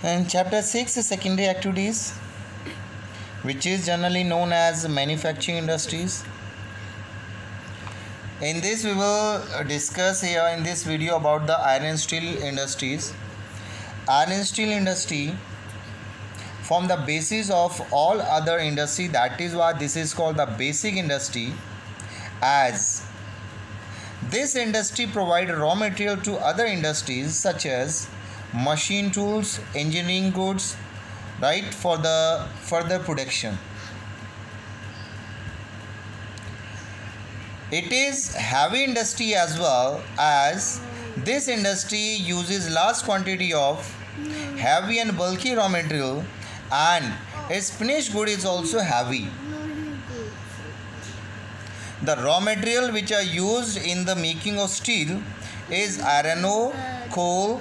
And chapter 6 is secondary activities, which is generally known as manufacturing industries. In this, we will discuss here in this video about the iron and steel industries. Iron and steel industry form the basis of all other industry. That is why this is called the basic industry, as this industry provide raw material to other industries such as machine tools, engineering goods, right, for the further production. It is heavy industry as well, as this industry uses large quantity of heavy and bulky raw material, and its finished good is also heavy. The raw material which are used in the making of steel is iron ore, coal,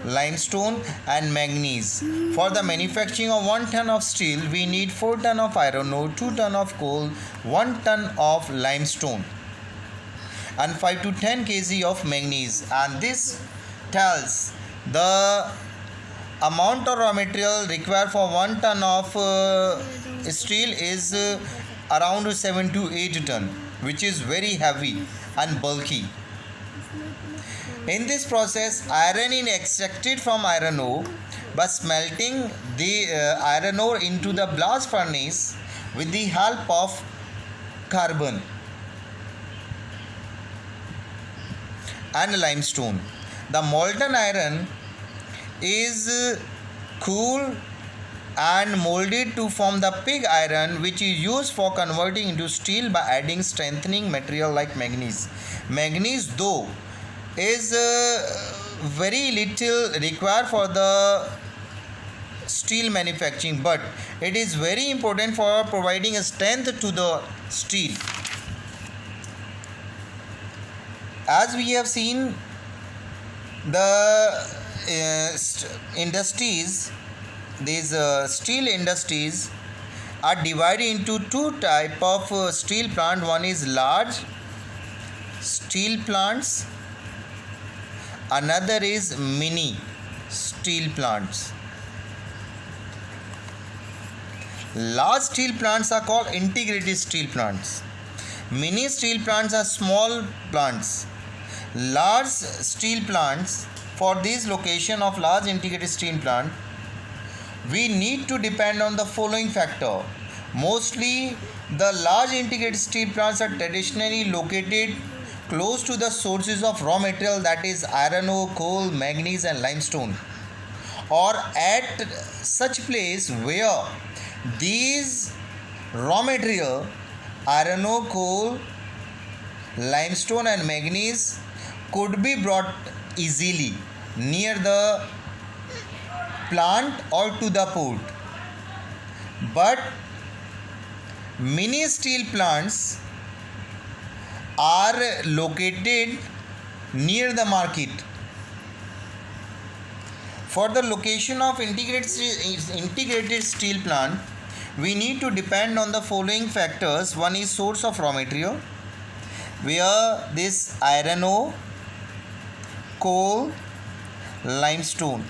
limestone and manganese. For the manufacturing of 1 ton of steel, we need 4 ton of iron ore, 2 ton of coal, 1 ton of limestone and 5 to 10 kg of manganese. And this tells the amount of raw material required for 1 ton of steel is around 7 to 8 ton, which is very heavy and bulky. In this process, iron is extracted from iron ore by smelting the iron ore into the blast furnace with the help of carbon and limestone. The molten iron is cooled and molded to form the pig iron, which is used for converting into steel by adding strengthening material like manganese. Manganese, though, is very little required for the steel manufacturing, but it is very important for providing a strength to the steel. As we have seen, the industries, these steel industries are divided into two type of steel plant. One is large steel plants, another is mini steel plants. Large steel plants are called integrated steel plants. Mini steel plants are small plants. Large steel plants, for this location of large integrated steel plant, we need to depend on the following factor. Mostly the large integrated steel plants are traditionally located close to the sources of raw material, that is iron ore, coal, manganese and limestone, or at such place where these raw material iron ore, coal, limestone and manganese could be brought easily near the plant or to the port. But mini steel plants are located near the market. For the location of integrated steel plant, we need to depend on the following factors. One is source of raw material, where this iron ore, coal, limestone,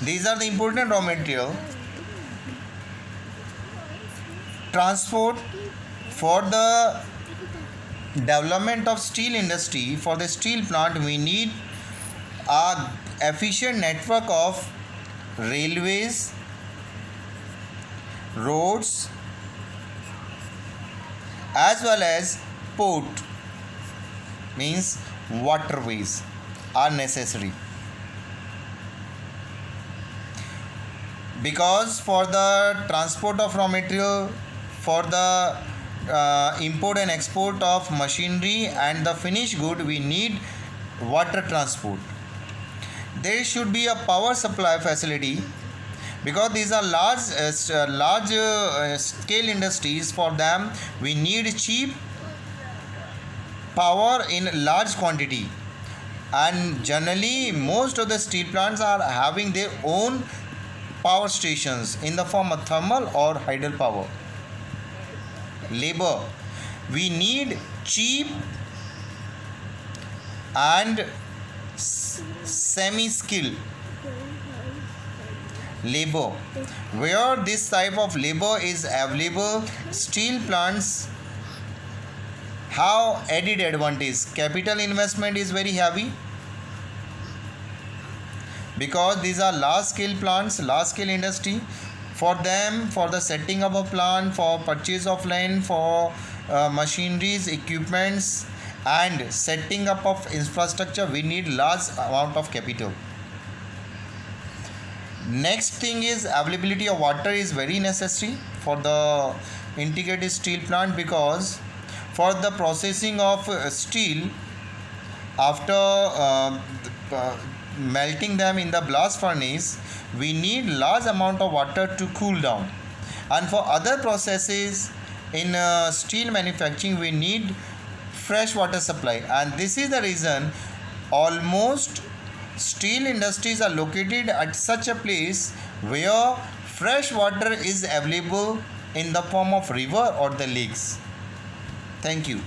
these are the important raw material. Transport, for the development of steel industry, for the steel plant we need a efficient network of railways, roads as well as port, means waterways are necessary, because for the transport of raw material, for the import and export of machinery and the finished good, we need water transport. There should be a power supply facility, because these are large scale industries. For them we need cheap power in large quantity, and generally most of the steel plants are having their own power stations in the form of thermal or hydel power. Labor, we need cheap and semi-skilled labor. Where this type of labor is available, steel plants have added advantage. Capital investment is very heavy because these are large scale plants, large scale industry. For them, for the setting up a plant, for purchase of land, for machineries, equipments, and setting up of infrastructure, we need large amount of capital. Next thing is availability of water is very necessary for the integrated steel plant, because for the processing of steel, after melting them in the blast furnace, we need large amount of water to cool down, and for other processes in steel manufacturing we need fresh water supply. And this is the reason almost steel industries are located at such a place where fresh water is available in the form of river or the lakes. Thank you.